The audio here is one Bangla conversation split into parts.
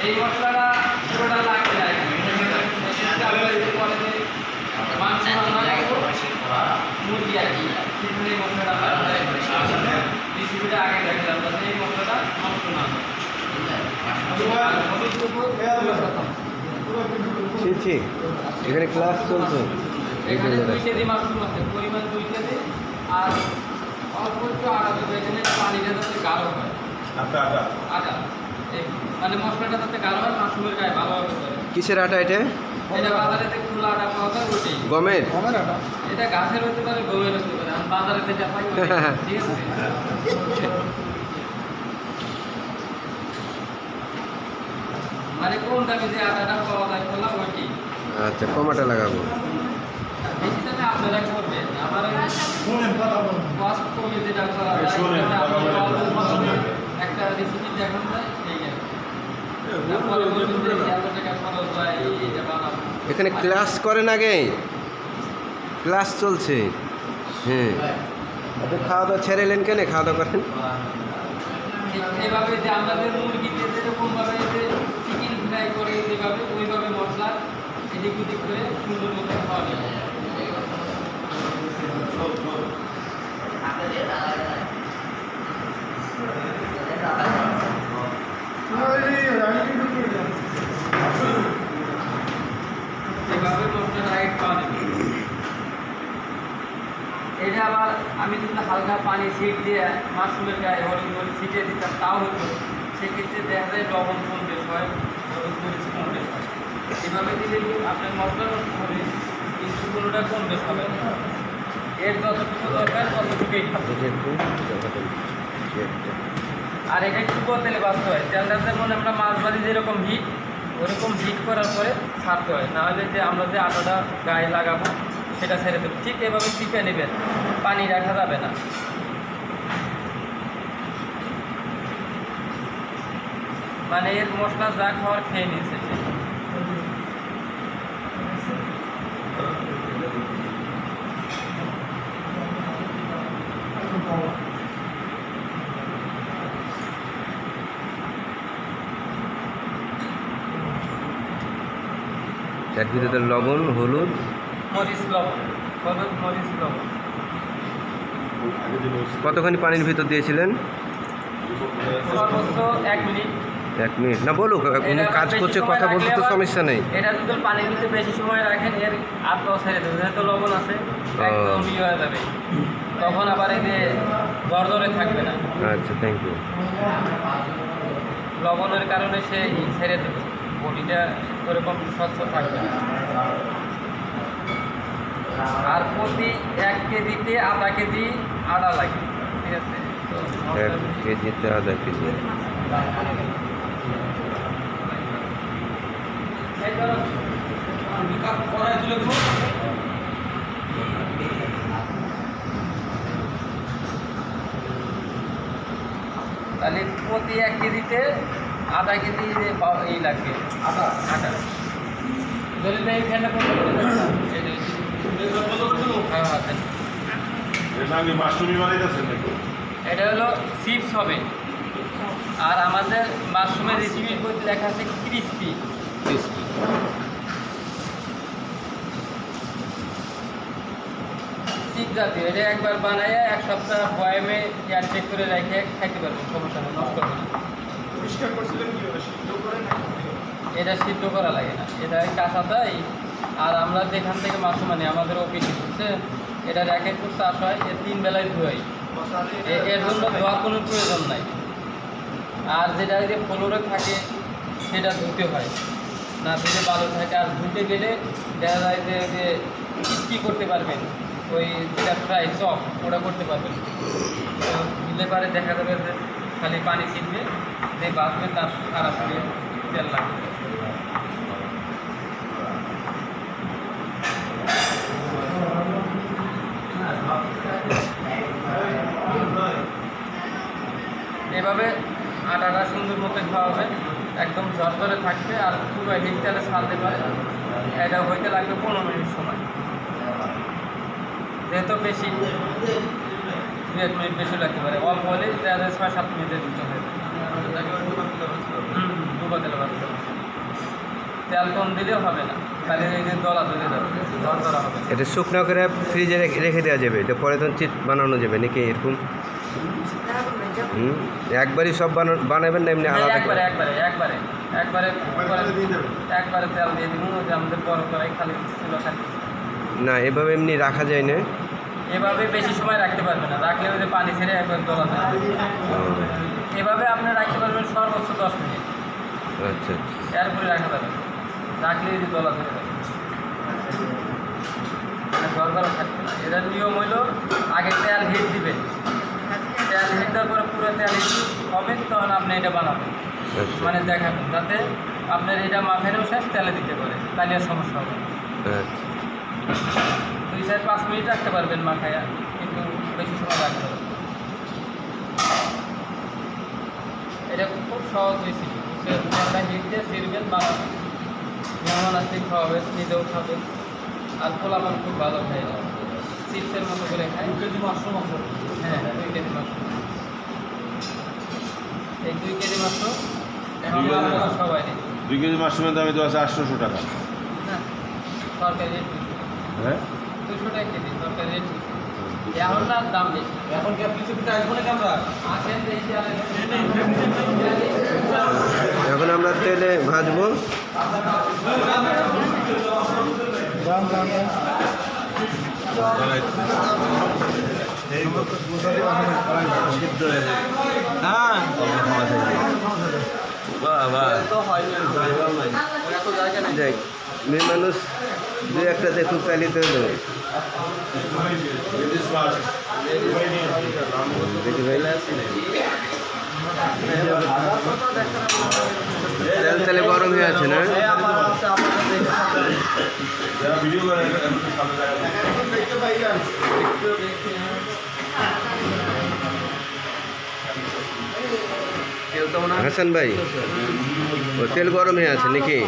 এই মশলাটা পুরোটা লাগবে না, মাংস মুরগি আর কি এই মশলাটা রেসিপিটা আগে দেখলাম, এই মশলাটা নষ্ট না এখানে ক্লাস চলছে। এখানে 2 কেজি মাশরুম আছে, পরিমাণ 2 কেজি, আর অল্প একটু আটা দেবো এখানে, পানিটা যাতে গাঢ় হয়। আটা মানে মশলাটা যাতে গাঢ় হয়, মাশরুমের গায়ে ভালোভাবে ধরে। কিসের আটা এটা? এটা বাজারে খোলা আটা পাওয়া যায়, ওটাই গমের আটা। এটা গাছের হতে পারে, গমের হতে পারে, আমি বাজারে যেটা পাই ঠিক আছে। মানে কোন দামে যে আটাটা পাওয়া যায় খোলা, ওইটি। আচ্ছা, কম আটা লাগাবো। বেশি দামে আপনারা করবেন, আমার কষ্ট কমে যেটা করা যায় একটা রেসিপি দেখান যায়, এই তারপরে বলবেন যে এত টাকা খরচ হয় এইটা বানাবো। এখানে ক্লাস করেন আগে? ক্লাস চলছে। হ্যাঁ, আপনি খাওয়া দাওয়া ছেড়ে এলেন কেন? খাওয়া দাওয়া করেন। এইভাবে যে আমাদের মুরগিতে যেরকমভাবে যে চিকেন ফ্রাই করে যেভাবে, ওইভাবে মশলা এদিক ওদিক করে সুন্দর মতো খাওয়া যায়। এভাবে মশলা রাইট খাওয়া যাবে। এটা আবার আমি যদি হালকা পানি ছিট দিয়ে মাশরুমের গায়ে হলুদ মরিচ ছিটিয়ে দিতাম, তাও হতো। সেক্ষেত্রে দেখা যায় লবণ কম বেশ হয়, হলুদ মরিচ কম বেশ হয়। এভাবে দিলে আপনার মশলা নষ্ট হবে, কিন্তু কোনোটা কম বেশ হবে না। এর যতটুকু দরকার ততটুকুই খাবে। আর এটা একটু তেলে বাঁচতে হয়, তেলটা যেমন আমরা মাছ ভাজি যেরকম হিট, ওরকম হিট করার পরে ছাড়তে হয়, নাহলে যে আমরা যে আটাটা গায়ে লাগাবো সেটা ছেড়ে দেবো। ঠিক এভাবে চিপে নেবেন, পানি রাখা যাবে না। মানে এর মশলা যা খাওয়ার খেয়ে নিয়েছে। এর ভিতরে লবণ, হলুদ, মরিচ, লবণ, হলুদ মরিচ লবণ। কতখানি পানির ভিতর দিয়েছিলেন? সর্বোচ্চ 1 মিনিট। 1 মিনিট না, বলুক, কাজ করছে, কথা বলতে তো সমস্যা নেই। এটা যদি পানির ভিতরে বেশি সময় রাখেন, এর আত্মাও ছেড়ে দেবে, যেহেতু লবণ আছে একদম হয়ে যাবে, তখন আবার এই যে দরদরে থাকবে না। আচ্ছা, থ্যাংক ইউ। লবণের কারণে সে ছেড়ে দেবে, বডিটা ওরকম স্বচ্ছ থাকবে না। আর প্রতি 1 কেজিতে আধা কেজি আটা লাগে, ঠিক আছে? 1 কেজিতে আধা কেজি। তাহলে প্রতি 1 কেজিতে আধা কেজি এই লাগবে আটা। এইখানে এটা হলো চিপস হবে। আর আমাদের মাশরুমের রেসিপির বইতে লেখা আছে ক্রিস্পি। চিপ জাতীয়, এটা একবার বানাইয়া 1 সপ্তাহ বয়ামে এয়ারটাইট করে রেখে খাইতে পারবেন, সমস্যা নেই, নষ্ট হবে না। এটা সিদ্ধ করা লাগে না, এটা কাঁচাটাই। আর আমরা যেখান থেকে মাশরুম আনি, আমাদের অফিসে হচ্ছে এটা র্যাকেট করে চাষ হয়, 3 বেলায় ধোয়াই, এর জন্য ধোয়া কোনো প্রয়োজন নাই। আর যেটা যে ফ্লোরে থাকে সেটা ধুতে হয় না, ধুতে ভালো থাকে। আর ধুতে গেলে দেখা যায় যে কী করতে পারবেন, ওই যেটা ফ্রাই চপ ওটা করতে পারবেন। ধুলে পারে দেখা যাবে যে খালি পানি ছিটবে, যে বাঁচবে তার সারা তেল লাগবে। খাওয়াবেন, একদম ঝরঝরে থাকবে আর পুরো হিট তেলে ছাড়তে পারে। এটা হইতে লাগবে 15 মিনিট সময়, যেহেতু বেশি 2-1 মিনিট বেশি লাগতে পারে। অল্প হলে 6-7 মিনিটের ভিতরে হয়ে যাবে। ডুবা তেলে ভাজতে হবে, তেল কম দিলেও হবে না, তাহলে এই যে দলা ধরে যাবে, ঝরঝরা হবে। এটা শুকনো করে ফ্রিজে রেখে দেওয়া যাবে, এটা পরে তখন চিট বানানো যাবে নাকি এরকম? একবারই সব বানাবেন না এমনি আলাদা? একবারে তেল দিয়ে দিব, যে আমাদের বড় করাই খালি ছিল থাকে না, এভাবে এমনি রাখা যায় না? এভাবে বেশি সময় রাখতে পারবে না, রাখলে ওই যে পানি ছেড়ে একবার দলা যাবে। এভাবে আপনি রাখতে পারবেন সর্বোচ্চ 10 মিনিট। আচ্ছা, এরপরে রাখা যাবে, রাখলে এই যে দলা ধরে যাবে, ঝরঝরা থাকবে না। এটার নিয়ম হইল আগে তেল হিট দিবেন, তেল হিট দেওয়ার পরে পুরো তেল হিট হবে, তখন আপনি এটা বানাবেন, মানে দেখাবেন, যাতে আপনার এটা মাখানোও শেষ তেলে দিতে পারে, তাহলে আর সমস্যা হবে। 2-4-5 মিনিট রাখতে পারবেন মাখায়া, কিন্তু বেশি সময় রাখতে পারবেন। এটা খুব সহজ রেসিপি, তেলটা হিট দিয়ে সিরবেন, বানাবেন, মেহমান আসলে খাওয়াবেন, নিজেও খাবেন, আর পোলাপান খুব ভালো খায়, চিপসের মতো করে খায়। 2 কেজি মাশরুম আছে? হ্যাঁ, 2 কেজি মাশরুম। এই 2 কেজি মাশরুম এখন আপনারা সবাই নেই। 2 কেজি মাশরুমের দাম তো আছে 800 টাকা। না, সরকারি রেট 200 টাকা কেজি, সরকারি রেট। এখন না দাম বেশি, এখন কি আপনি কিছু আসবো নাকি? আমরা আসেন, দেখি এখন আমরা তেলে ভাজবো। যাই, মেয়ে মানুষ 2-1টা দেখুক চালিত হলো। দেখি ভাই, তেল তেলে গরম হয়ে আছে না? হাসান ভাই, ও তেল গরম হয়ে আছে নাকি?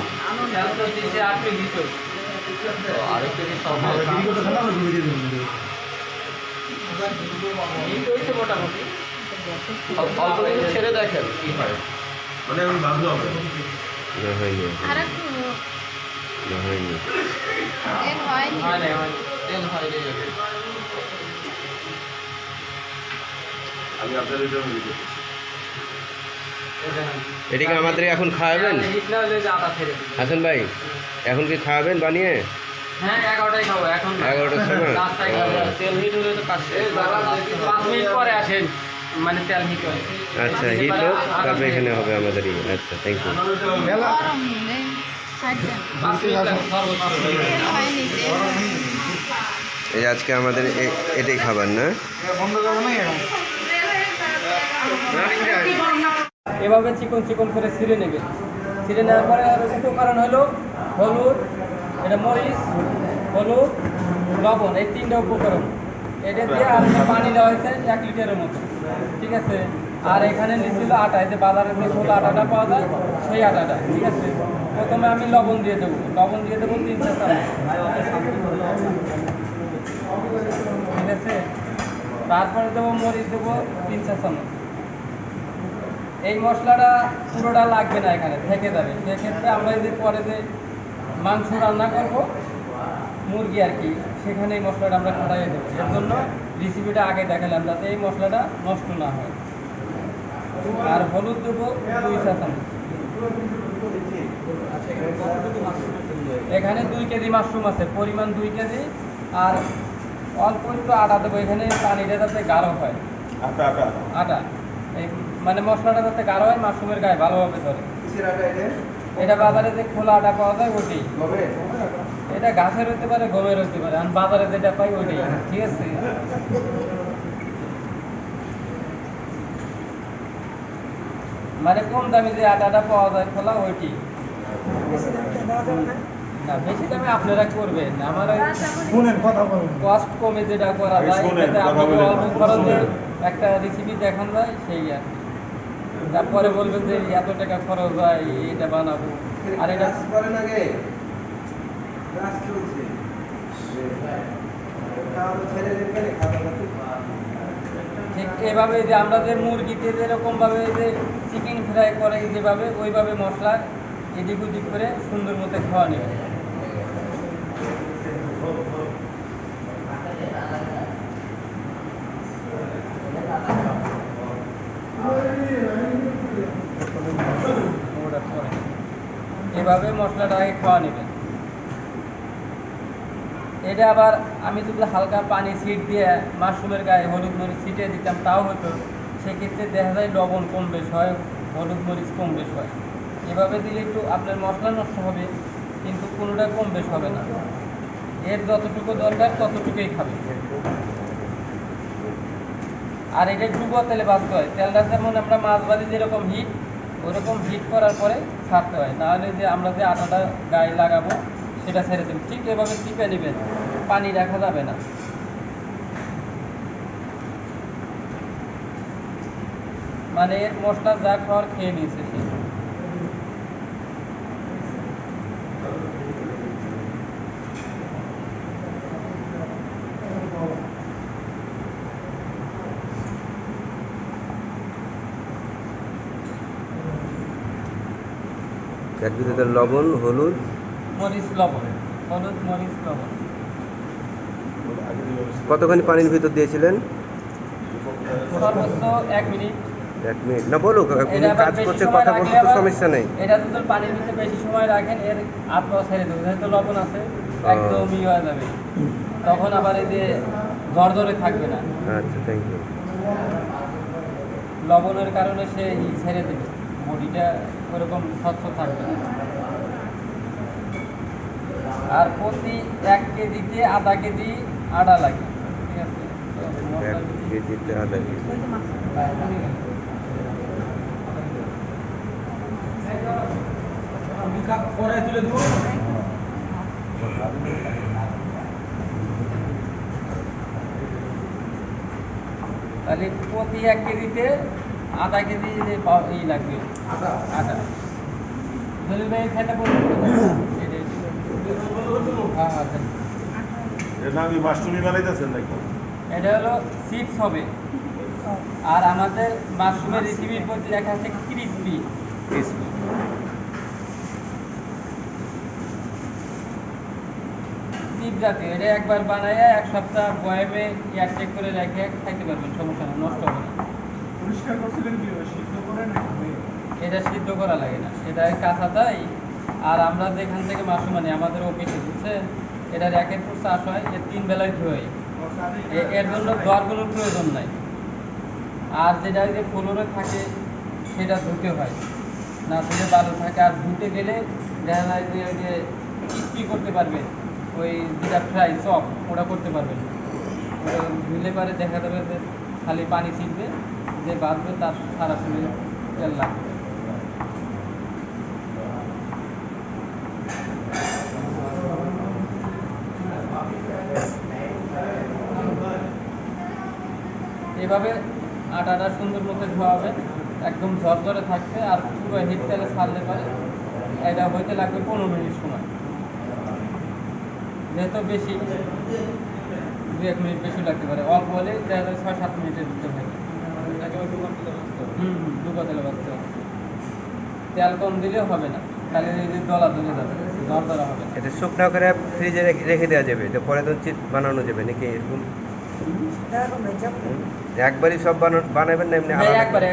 মোটামুটি ছেড়ে দেখেন কি হয়, মানে আমি ভাবতে হবে না, হয়নি, না হয়নি। তেল হয়নি। আমি আপনাদের জন্য এটাকে আমাদের এখন খাওয়াবেন হাসান ভাই? এখন কি খাওয়াবেন বানিয়ে? হ্যাঁ, 11টায় খাবো, এখন 11টার সময়? রাস্তায় খাবো। তেল হিট হলে তো কাজ শেষ। 5 মিনিট পরে আসেন, মানে তেল হিট হয়। আচ্ছা, হিট হোক, তারপরে এখানে হবে আমাদের। আচ্ছা, থ্যাংক ইউ। 5 মিনিট লাগে সর্বোচ্চ। এই আজকে আমাদের এটাই খাবার না? এভাবে চিকন চিকন করে ছিঁড়ে নেবে, ছিঁড়ে নেওয়ার পরে উপকরণ হলো হলুদ, এটা মরিচ, হলুদ, লবণ, এই 3টা উপকরণ। এটা দিয়ে আর পানি দেওয়া হয়েছে 1 লিটারের মতো, ঠিক আছে। আর এখানে নিচ্ছিল আটা, এই যে বাজারে যে খোলা আটাটা পাওয়া যায়, সেই আটাটা, ঠিক আছে। প্রথমে আমি লবণ দিয়ে দেবো, 3 চা চামচ, ঠিক আছে। তারপরে দেবো মরিচ, দেবো 3 চা চামচ। এই মশলাটা পুরোটা লাগবে না, এখানে থেকে যাবে। সেক্ষেত্রে আমরা যদি পরে যে মাংস রান্না করব, মুরগি আর কি, সেখানে এই মশলাটা আমরা খাটাইয়ে দেবো। এর জন্য রেসিপিটা আগে দেখালাম, যাতে এই মশলাটা নষ্ট না হয়। আর হলুদ দেবো 2 চা চামচ। এখানে 2 কেজি মাশরুম আছে, পরিমাণ 2 কেজি। আর অল্প একটু আটা দেবো, এখানে পানিটা যাতে গাঢ় হয়। আটা এই মানে মশলাটা যাতে গাঢ় হয়, মাশরুমের গায়ে ভালোভাবে ধরে। এটা বাজারে যে খোলা আটা পাওয়া যায়, ওইটাই। এটা গাছের হতে পারে, গমের হতে পারে, আর বাজারে যেটা পাই ওইটাই, ঠিক আছে। মানে কম দামি যে আটাটা পাওয়া যায় খোলা, ওইটি। না, বেশি দামে আপনারা করবেন, আমার কস্ট কমে যেটা করা যায়, যাতে আপনাকে অল্প খরচে একটা রেসিপি দেখান যায়, সেই আর কি। তারপরে বলবেন যে এত টাকা খরচ হয় এটা বানাবো, আর এটা ক্লাস করেন আগে, ক্লাস চলছে। খাওয়া দাওয়া ছেড়ে দেন কেন? খাওয়া দাওয়া ঠিক এভাবে যে আমরা যে মুরগিতে যেরকমভাবে যে চিকেন ফ্রাই করে যেভাবে ওইভাবে মশলা এদিক ওদিক করে সুন্দর মতো খাওয়া নেবে। এভাবে মশলাটা আগে খাওয়া নেবে। এটা আবার আমি যদি হালকা পানি ছিট দিয়ে মাশরুমের গায়ে হলুদ মরিচ ছিটিয়ে দিতাম তাও হতো, সেক্ষেত্রে দেখা যায় লবণ কম বেশ হয়, হলুদ মরিচ কম বেশ হয়। এভাবে দিলে একটু আপনার মশলা নষ্ট হবে, কিন্তু কোনোটা কম বেশ হবে না। এর যতটুকু দরকার ততটুকুই খাবে। আর এটা ডুবো তেলে ভাজতে হয়। তেলটা যেমন আমরা মাছ ভাজি যেরকম হিট, ওরকম হিট করার পরে ছাড়তে হয়, নাহলে যে আমরা যে আটাটা গায়ে লাগাবো সেটা ছেড়ে দেবেন। ঠিক এভাবে টিপে নেবেন, পানি রাখা যাবে না। মানে এর মশলা যা খাওয়ার খেয়ে নিয়েছে সে। এর ভিতরে লবণ, হলুদ, মরিচ লবণ, হলুদ মরিচ লবণ। কতখানি পানির ভিতর দিয়েছিলেন? সর্বোচ্চ 1 মিনিট। 1 মিনিট না, বলুক এটা উনি আবার কাজ বেশি করছে, সময় কথা রাখলে বলতে তো আবার- সমস্যা নেই। এটা যদি পানির ভিতরে বেশি সময় রাখেন এর আত্মা ছেড়ে দেবে, যেহেতু লবণ আছে একদম ই হয়ে যাবে, তখন আবার এই যে ধরে থাকবে না। আচ্ছা, থ্যাংক ইউ। লবণের কারণে সে ছেড়ে দেবে, বডিটা ওরকম স্বচ্ছ থাকবে না। আর প্রতি 1 কেজিতে আধা কেজি আটা লাগে, ঠিক আছে? তো 1 কেজিতে আধা কেজি। তাহলে প্রতি 1 কেজিতে আধা কেজি লাগবে আটা। জলিল ভাই খাইটা বলুন। হ্যাঁ হ্যাঁ, এর নাম কি মাশরুমই বানাইতেছেন নাকি? এটা হলো চিপস হবে। আর আমাদের মাশরুমের রেসিপির মধ্যে লেখা আছে ক্রিসপি। চিপ জাতীয়, এটা একবার বানাইয়া 1 সপ্তাহ বয়ামে এয়ার চেক করে রেখে খাইতে পারবেন, সমস্যা না, নষ্ট হবে না। পরিষ্কার করছিলেন কি সিদ্ধ করে নাকি? এটা সিদ্ধ করা লাগে না, এটা কাঁচা তাই। আর আমরা যেখান থেকে মাশরুম আনি আমাদের অফিসে বুঝছেন, এটা র্যাকেট ফুড চাষ হয়, এর 3 বেলায় ধোয়, এর জন্য ধোয়ার কোনো প্রয়োজন নাই। আর যেটা যে ফ্লোরে থাকে সেটা ধুতে হয় না, ধুলে ভালো থাকে। আর ধুতে গেলে দেখা যায় যে ওই যে ক্রিসপি করতে পারবে, ওই যেটা ফ্রাই চপ ওটা করতে পারবেন। ওটা ধুলে পারে দেখা যাবে যে খালি পানি ছিটবে, যে বাঁধবে তার সারা শরীরে তেল লাগবে। এভাবে আটাটা সুন্দর মতো ধোয়া হবে, একদম ঝরঝরে থাকবে। আর পুরো হিট তেলে ছাড়লে পারে এটা হইতে লাগবে 15 মিনিট সময়। যেহেতু বেশি 2-1 মিনিট বেশি লাগতে পারে, অল্প হলে দেখা যায় 6-7 মিনিটের ভিতরে হবে। ডুবা তেলে ভাজতে হবে, তেল কম দিলেও হবে না, তাহলে এই যে দলা ধরে যাবে, দরদরা হবে না। এটা শুকনো করে ফ্রিজে রেখে দেওয়া যাবে, এটা পরে তো চিপ বানানো যাবে নাকি এরকম? একবারই সব বানাবেন না এমনি হ্যাঁ, আলাদা? একবারে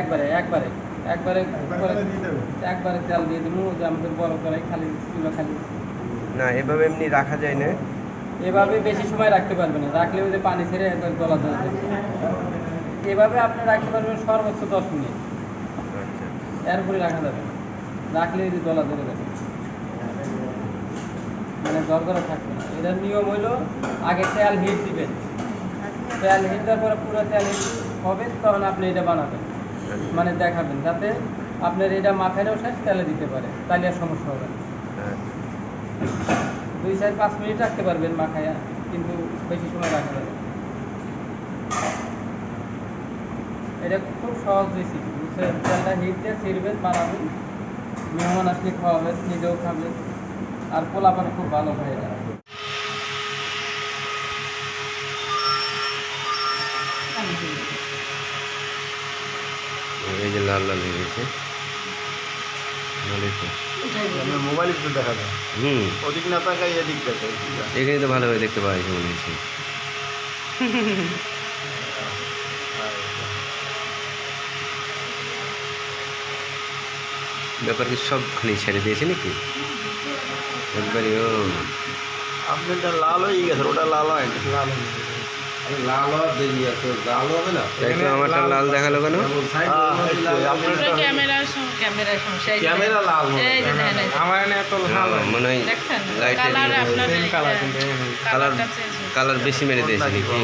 একবারে তেল দিয়ে দেবো, যে আমাদের বড় কড়াই খালি চুলা খালি। না, এভাবে এমনি রাখা যায় না? এভাবে বেশি সময় রাখতে পারবে না, রাখলে ওই যে পানি ছেড়ে একবার গলা ধরে যাবে। এভাবে আপনি রাখতে পারবেন সর্বোচ্চ 10 মিনিট, আচ্ছা, এর উপরে রাখা যাবে না, রাখলে ওই যে গলা ধরে যাবে, মানে দরদরা থাকবে না। এটার নিয়ম হইলো আগে তেল হিট দিবেন, তেল হিট দেওয়ার পরে পুরো তেল হিট হবে, তখন আপনি এটা বানাবেন, মানে দেখাবেন, যাতে আপনার এটা মাথায়ও শেষ তেলে দিতে পারে, তাহলে আর সমস্যা হবে না। আচ্ছা। 2-4-5 মিনিট রাখতে পারবেন মাখায়া, কিন্তু বেশি সময় রাখা যাবে। এটা খুব সহজ রেসিপি বুঝছেন। তেলটা হিট দিয়ে ছিড়বেন, বানাবেন, মেহমান আসলে খাওয়াবেন, নিজেও খাবেন, আর পোলাপান খুব ভালো হয় এটা। এই যে লাল লাল হয়ে গেছে, ভালোই তো। মোবাইল একটু দেখা যায়, হুম, ওদিক না তাকাই এদিক দেখাই। এখানে তো ভালোভাবে দেখতে পাওয়া যাচ্ছে মনে হচ্ছে। ব্যাপার কি সবখানে ছেড়ে দিয়েছে নাকি একবারই? ও আপনারটা লাল হয়ে গেছে, ওটা লাল হয় না। লাল হয়ে গেছে। লাল হওয়ার দেরি আছে, লাল হবে না। তাই তো আমারটা লাল দেখালো কেন? ক্যামেরা লাল আমার এনে এত লাল হয়। মনে হয় লাইটের সেম কালার কিন্তু কালার কালার বেশি মেরে দিয়েছে নাকি?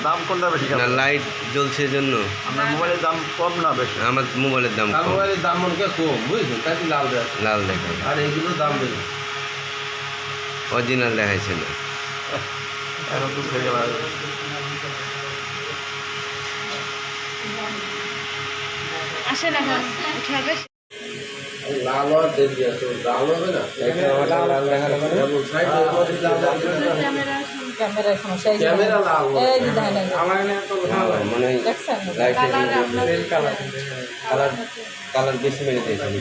দাম কোনটা বেশি? না লাইট জ্বলছে জন্য। আপনার মোবাইলের দাম কম না বেশি? আমার মোবাইলের দাম কম, মোবাইলের দাম মনে হয় কম, বুঝছেন, তাই লাল দেয়। লাল দেখা, আর এইগুলোর দাম বেশি। অরিজিনাল দেখাইছে না। এখন তো থেকে লাগে। আসেন এখন উঠাবে। লাল হওয়ার দেরি আছে, লাল হবে না। লাল দেখালো কেন? যেমন সাইড ক্যামেরা লাল হবে। আমার এনে এত লাল হয়। মনে হয় লাইটের সেম কালার কিন্তু কালার কালার বেশি মেরে দিয়েছে নাকি?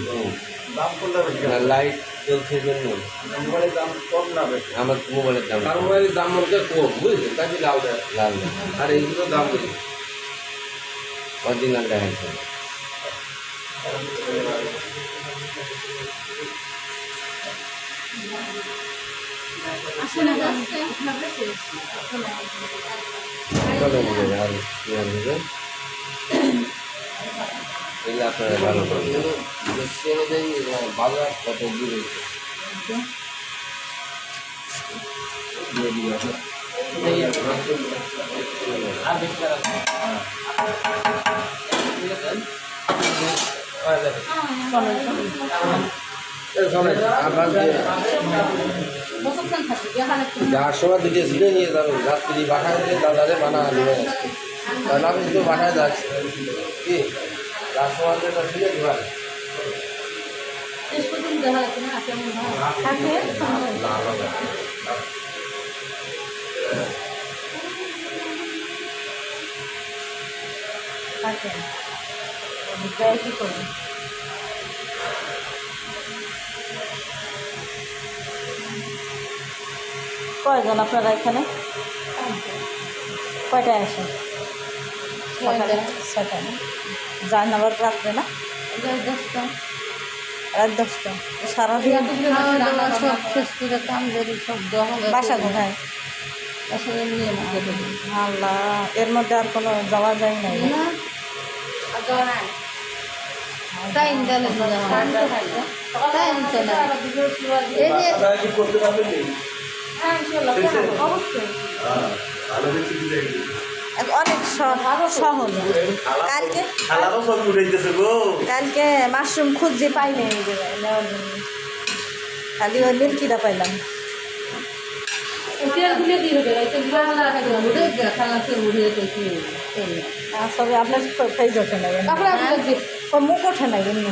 দাম কোনটা বেশি? না লাইট জ্বলছে জন্য। মোবাইলের দাম কম না বেশি? আমার মোবাইলের দাম তার কম, মোবাইলের দাম মনে হয় কম, বুঝছেন, তাই লাল দেয়। লাল দেখা, আর এইগুলোর দাম বেশি। অরিজিনাল দেখাইছে। আসেন এখন উঠাবে শেষ। চলো বুঝে আর কি আর বুঝে এগুলো আপনারা ভালো করবেন। দেখতে অনুযায়ী বাজার কত দূরে আর বেশি করা যায়। করা যাবে। যার সময় দিকে ছিঁড়ে নিয়ে যাবেন, রাত্রি বাসায় দিয়ে দাদারে বানা নিয়ে আসছে, কারণ আমি তো বাসায় যাচ্ছি কি যার সময় যেটা ছিঁড়ে দিবার কি করবো? কয়জন আপনারা এখানে? কয়টায় আসেন? ছয়টা না? যান আবার রাত্রে না? রাত 10টা। সারাদিন বাসা কোথায়? আল্লাহ, এর মধ্যে আর কোনো যাওয়া যায় না? করতে পারবেন? অবশ্যই অনেক সহজ। কালকে খালারও সব উঠাইতেছে গো। কালকে মাশরুম খুঁজে পাইনি নেওয়ার জন্য, খালি ওই মিল্কিটা পাইলাম। সবে আপনার ফেজ ওঠে না, মুখ ওঠে না এমনি।